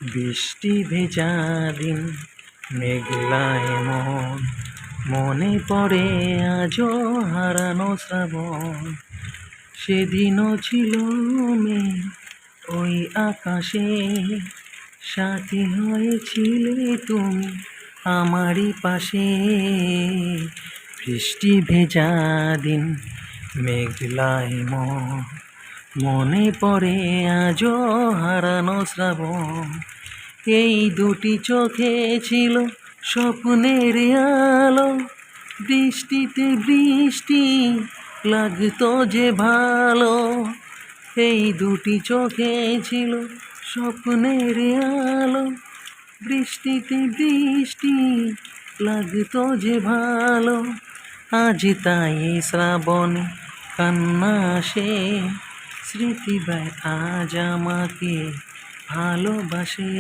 বৃষ্টি ভেজা দিন, মেঘলায় মন, মনে পড়ে আজও হারানো শ্রাবণ। সেদিনও ছিল মেঘ ওই আকাশে, সাথী হয়েছিলে তুমি আমারই পাশে। বৃষ্টি ভেজা দিন, মেঘলায় মন, মনে পড়ে আজও হারানো শ্রাবণ। এই দুটি চোখে ছিল স্বপ্নের আলো, বৃষ্টিতে বৃষ্টি লাগতো যে ভালো। এই দুটি চোখে ছিল স্বপ্নের আলো, বৃষ্টিতে বৃষ্টি লাগতো যে ভালো। আজ তাই শ্রাবণে কান্না আসে, স্মৃতি আজ আমাকে ভালোবাসে।